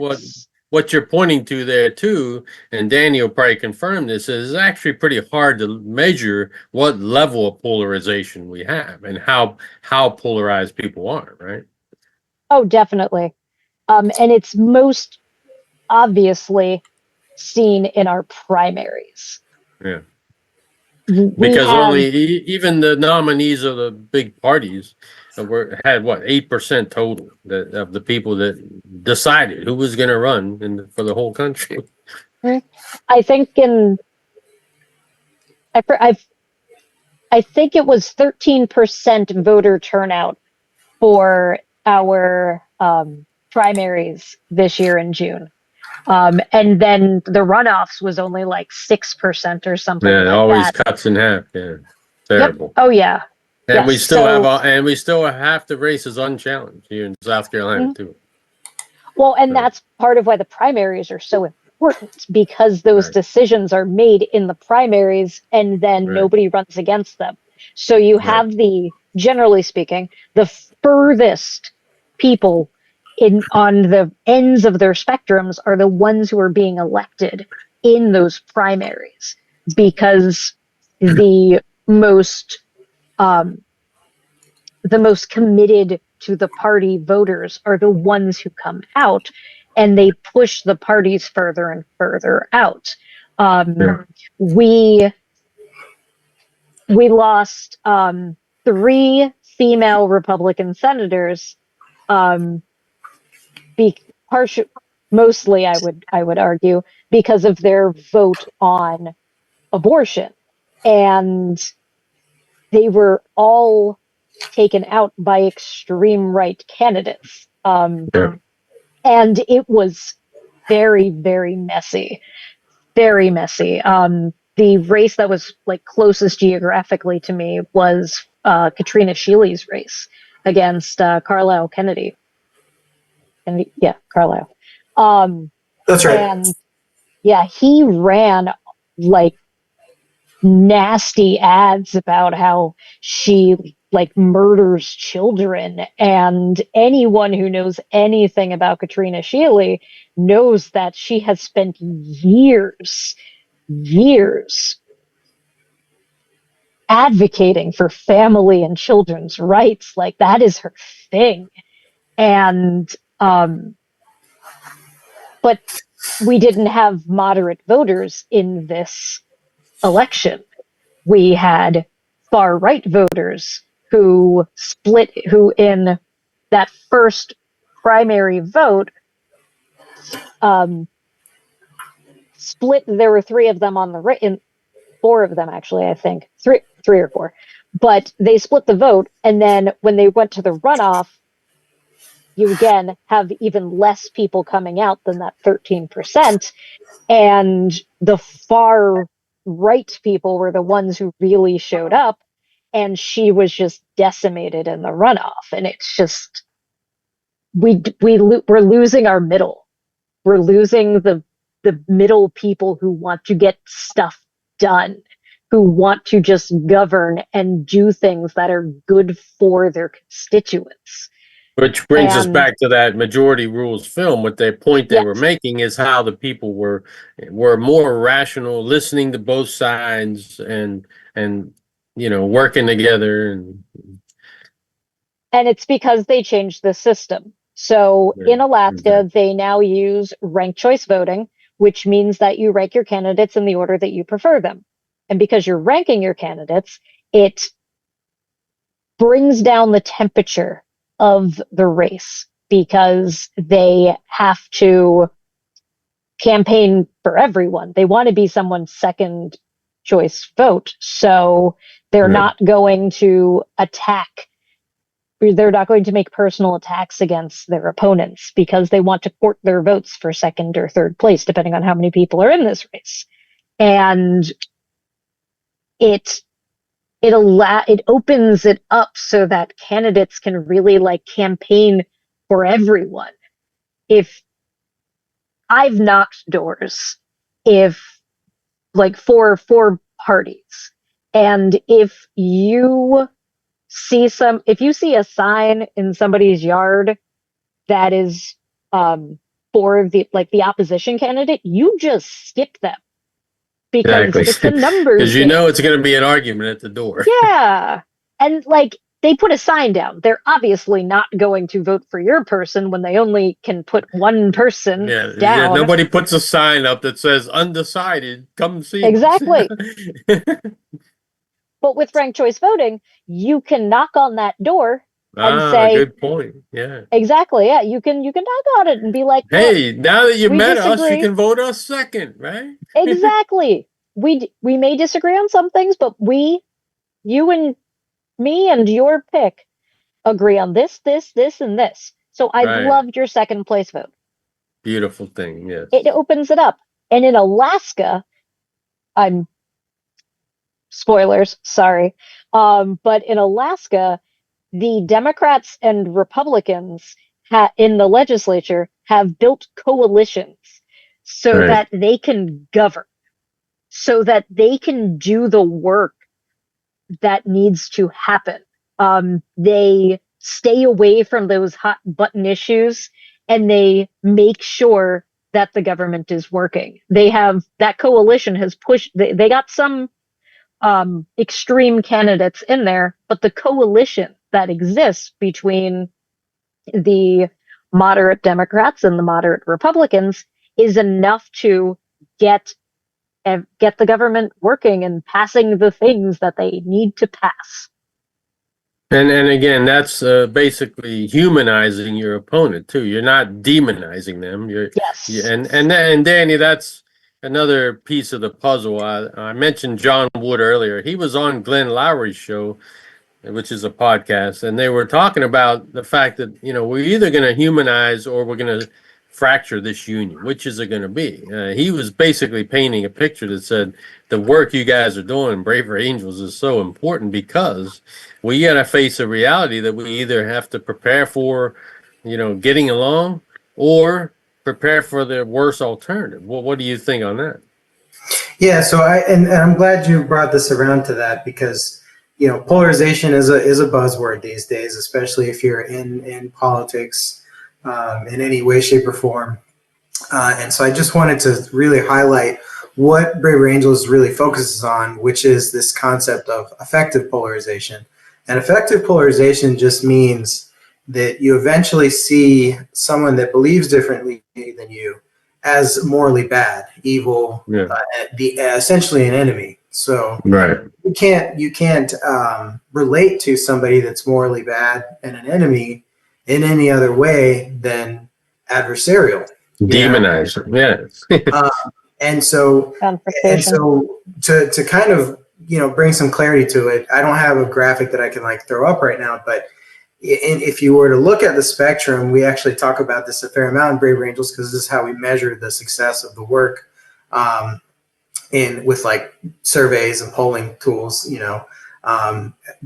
what you're pointing to there too, and Danny will probably confirm this, is actually pretty hard to measure what level of polarization we have and how polarized people are, right? Oh, definitely. And it's most obviously seen in our primaries. Yeah. Because even the nominees of the big parties had 8% total of the people that decided who was going to run for the whole country. I think I think it was 13% voter turnout for our primaries this year in June. And then the runoffs was only like 6% or something Yeah, it like always that. cuts in half. Yeah, Yep. terrible. Oh yeah. And Yes. we still So, we still have half the races unchallenged here in South Carolina too. well, and that's part of why the primaries are so important, because those decisions are made in the primaries and then nobody runs against them. So you have generally speaking, the furthest people on the ends of their spectrums are the ones who are being elected in those primaries, because the most committed to the party voters are the ones who come out, and they push the parties further and further out. We lost 3 female Republican senators, mostly I would argue because of their vote on abortion, and they were all taken out by extreme right candidates. And it was very, very messy. Very messy. The race that was like closest geographically to me was Katrina Shealy's race against Carlisle Kennedy. And yeah, Carlisle. That's right. And yeah, he ran like nasty ads about how she like murders children, and anyone who knows anything about Katrina Shealy knows that she has spent years advocating for family and children's rights. Like, that is her thing. And but we didn't have moderate voters in this election. We had far right voters who in that first primary vote split. There were 3 of them on the right, 4 of them actually, I think, 3 or 4, but they split the vote. And then when they went to the runoff, you again have even less people coming out than that 13%. And the far right people were the ones who really showed up, and she was just decimated in the runoff. And it's just, we're losing our middle. We're losing the middle people who want to get stuff done, who want to just govern and do things that are good for their constituents. Which brings us back to that Majority Rules film. What their point they were making is how the people were more rational, listening to both sides, and working together. And it's because they changed the system. So in Alaska, they now use ranked choice voting, which means that you rank your candidates in the order that you prefer them. And because you're ranking your candidates, it brings down the temperature of the race, because they have to campaign for everyone. They want to be someone's second choice vote. So they're not going to they're not going to make personal attacks against their opponents, because they want to court their votes for second or third place, depending on how many people are in this race. And it opens it up so that candidates can really like campaign for everyone. If I've knocked doors, for parties, and if you see a sign in somebody's yard that is for the opposition candidate, you just skip them, because it's a numbers game. Because it's going to be an argument at the door. Yeah. And they put a sign down. They're obviously not going to vote for your person when they only can put one person down. Yeah, nobody puts a sign up that says undecided, come see exactly. But with ranked choice voting, you can knock on that door and say, good point. Yeah. Exactly. Yeah. You can knock on it and be like, hey, now that you met us, you can vote us second, right? Exactly. We may disagree on some things, but you and me and your pick agree on this, and this. So I Right. loved your second place vote. Beautiful thing. Yes. It opens it up. And in Alaska, I'm spoilers, sorry. But in Alaska, the Democrats and Republicans in the legislature have built coalitions so Right. that they can govern, so that they can do the work that needs to happen. They stay away from those hot button issues and they make sure that the government is working. That coalition has pushed, they got some extreme candidates in there, but the coalition that exists between the moderate Democrats and the moderate Republicans is enough to get the government working and passing the things that they need to pass. And again, that's basically humanizing your opponent too. You're not demonizing them. Yes. And Danny, that's another piece of the puzzle. I mentioned John Wood earlier. He was on Glenn Lowry's show, which is a podcast, and they were talking about the fact that, we're either going to humanize or we're going to fracture this union. Which is it going to be? He was basically painting a picture that said the work you guys are doing, Braver Angels, is so important because we got to face a reality that we either have to prepare for, getting along or prepare for the worst alternative. Well, what do you think on that? Yeah, so and I'm glad you brought this around to that because polarization is a buzzword these days, especially if you're in politics in any way, shape, or form. And so I just wanted to really highlight what Braver Angels really focuses on, which is this concept of effective polarization. And effective polarization just means that you eventually see someone that believes differently than you as morally bad, evil, essentially an enemy. So right. you can't relate to somebody that's morally bad and an enemy in any other way than adversarial. Demonize. Yeah. And so to kind of bring some clarity to it, I don't have a graphic that I can throw up right now, but if you were to look at the spectrum, we actually talk about this a fair amount in Braver Angels because this is how we measure the success of the work with surveys and polling tools,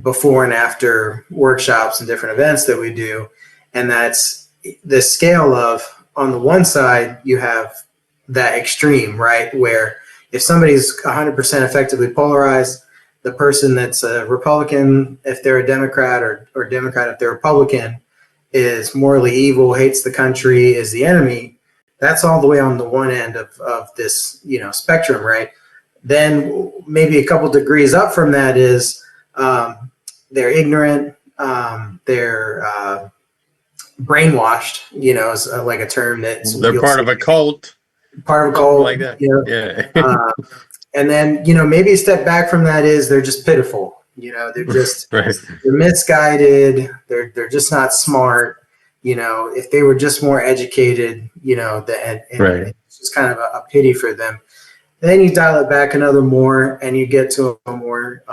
before and after workshops and different events that we do. And that's the scale of, on the one side, you have that extreme, right? Where if somebody's 100% effectively polarized, the person that's a Republican, if they're a Democrat, or Democrat if they're Republican, is morally evil, hates the country, is the enemy. That's all the way on the one end of this, spectrum, right? Then maybe a couple degrees up from that is they're ignorant, they're brainwashed, is like a term that's they're part of a cult. Part of a cult, like that. Yeah. And then, maybe a step back from that is they're just pitiful. They're just right. They're misguided. They're just not smart. If they were just more educated, and right. it's just kind of a pity for them. Then you dial it back another more, and you get to a more,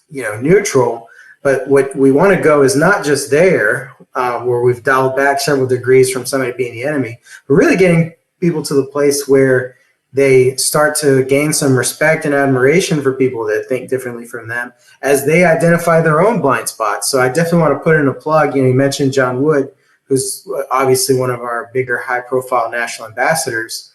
neutral. But what we want to go is not just there, where we've dialed back several degrees from somebody being the enemy, but really getting people to the place where they start to gain some respect and admiration for people that think differently from them as they identify their own blind spots. So I definitely want to put in a plug. You mentioned John Wood, who's obviously one of our bigger high-profile national ambassadors.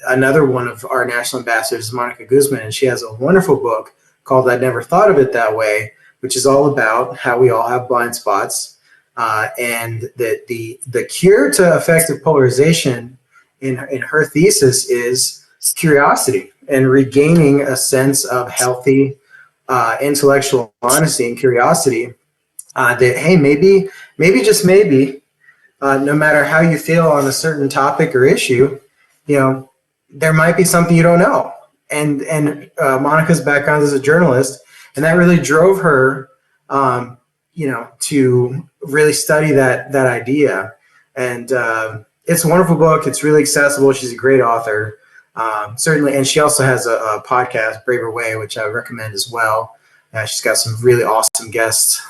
Another one of our national ambassadors is Monica Guzman, and she has a wonderful book called I Never Thought of It That Way, which is all about how we all have blind spots, and that the cure to effective polarization in her thesis is curiosity and regaining a sense of healthy intellectual honesty and curiosity, that, hey, maybe just maybe, no matter how you feel on a certain topic or issue, there might be something you don't know. And Monica's background as a journalist, and that really drove her, to really study that idea. And it's a wonderful book. It's really accessible. She's a great author, certainly. And she also has a podcast, Braver Way, which I recommend as well. She's got some really awesome guests.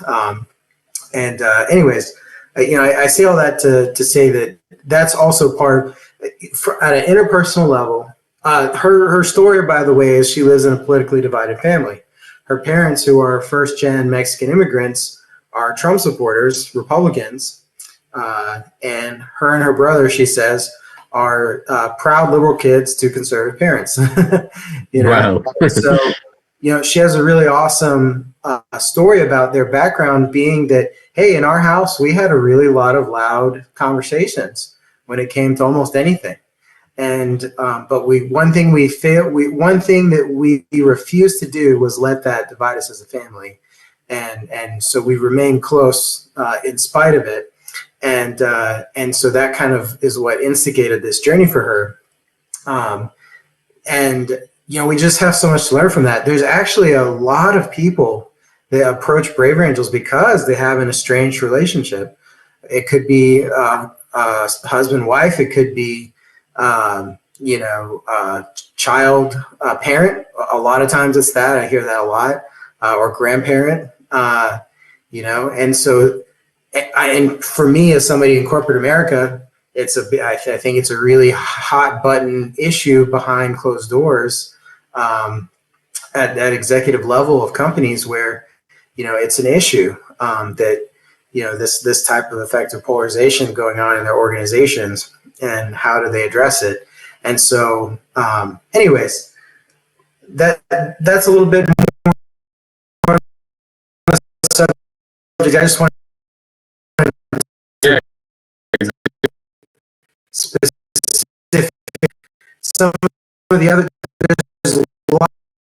Anyways, I say all that to say that that's also part at an interpersonal level. Her story, by the way, is she lives in a politically divided family. Her parents, who are first-gen Mexican immigrants, are Trump supporters, Republicans, and her brother, she says, are proud liberal kids to conservative parents. Wow. So, she has a really awesome story about their background being that, hey, in our house, we had a really lot of loud conversations when it came to almost anything. And but one thing that we refused to do was let that divide us as a family, and so we remained close in spite of it, and so that kind of is what instigated this journey for her, and we just have so much to learn from that. There's actually a lot of people that approach Braver Angels because they have an estranged relationship. It could be husband, wife. It could be child, parent. A lot of times it's that. I hear that a lot, or grandparent. And so, and for me as somebody in corporate America, I think it's a really hot button issue behind closed doors at that executive level of companies where, it's an issue that, this type of effective polarization going on in their organizations, and how do they address it? And so, anyways, that's a little bit more subject. I just want Yeah. specific some of the other. There's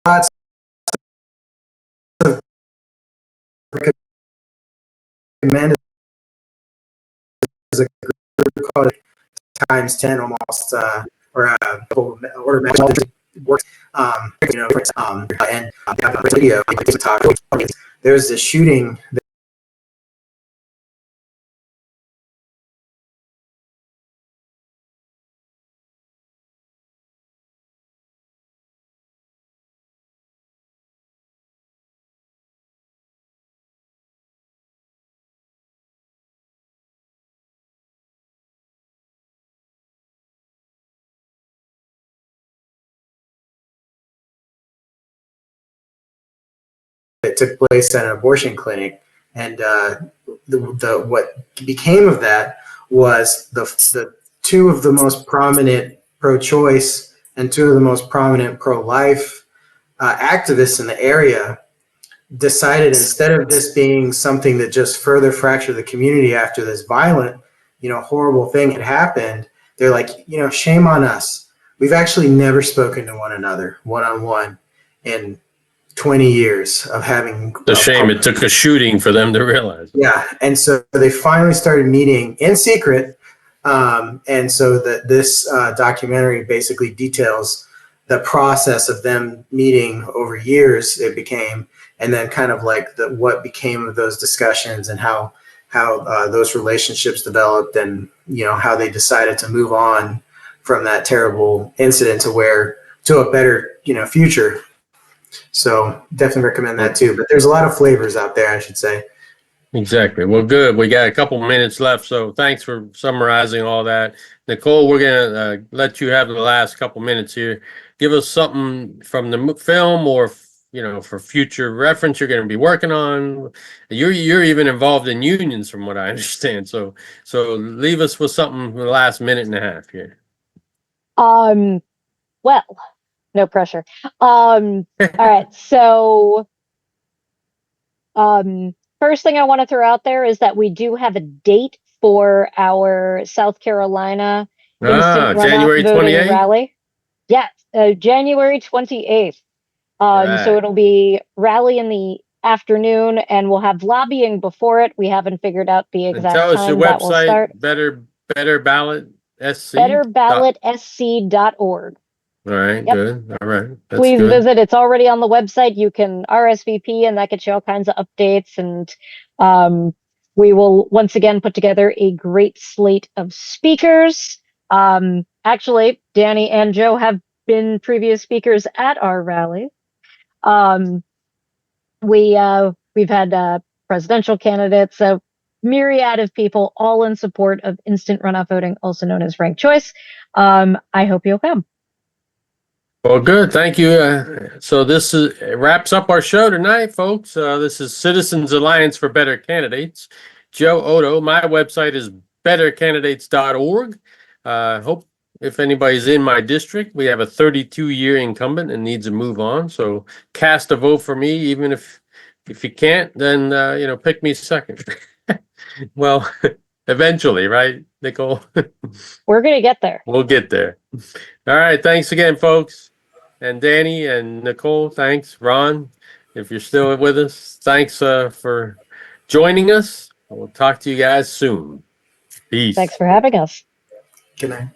lots of recommended as a group called times 10 almost, or order match works, and video talk. There's a shooting that took place at an abortion clinic, and what became of that was the two of the most prominent pro-choice and two of the most prominent pro-life activists in the area decided, instead of this being something that just further fractured the community after this violent, horrible thing had happened, they're like, shame on us. We've actually never spoken to one another one-on-one in 20 years of having. It's a shame it took a shooting for them to realize. Yeah, and so they finally started meeting in secret, and so this documentary basically details the process of them meeting over years. It became, and then kind of like what became of those discussions, and how those relationships developed, and how they decided to move on from that terrible incident to a better future. So definitely recommend that too. But there's a lot of flavors out there, I should say. Exactly. Well, good. We got a couple minutes left, so thanks for summarizing all that. Nicole, we're going to let you have the last couple minutes here. Give us something from the film, or for future reference you're going to be working on. You're even involved in unions, from what I understand. So leave us with something for the last minute and a half here. Well, no pressure. All right. So, first thing I want to throw out there is that we do have a date for our South Carolina instant runoff January voting 28th? rally. Yes, January 28th. Right. So it'll be rally in the afternoon, and we'll have lobbying before it. We haven't figured out the And exact tell us your time that will start. website, Better Ballot SC. BetterBallotSC.org. All right, Yep. good. All right, that's Please good. visit. It's already on the website. You can RSVP, and that gets you all kinds of updates. And we will once again put together a great slate of speakers. Actually, Danny and Joe have been previous speakers at our rally. we've had presidential candidates, a myriad of people, all in support of instant runoff voting, also known as ranked choice. I hope you'll come. Well, good. Thank you. So this wraps up our show tonight, folks. This is Citizens Alliance for Better Candidates. Joe Odo. My website is bettercandidates.org. Hope if anybody's in my district, we have a 32-year incumbent and needs to move on. So cast a vote for me, even if you can't, then pick me second. Well, eventually, right, Nicole? We're gonna get there. We'll get there. All right. Thanks again, folks. And Danny and Nicole, thanks. Ron, if you're still with us, thanks for joining us. We'll talk to you guys soon. Peace. Thanks for having us. Good night.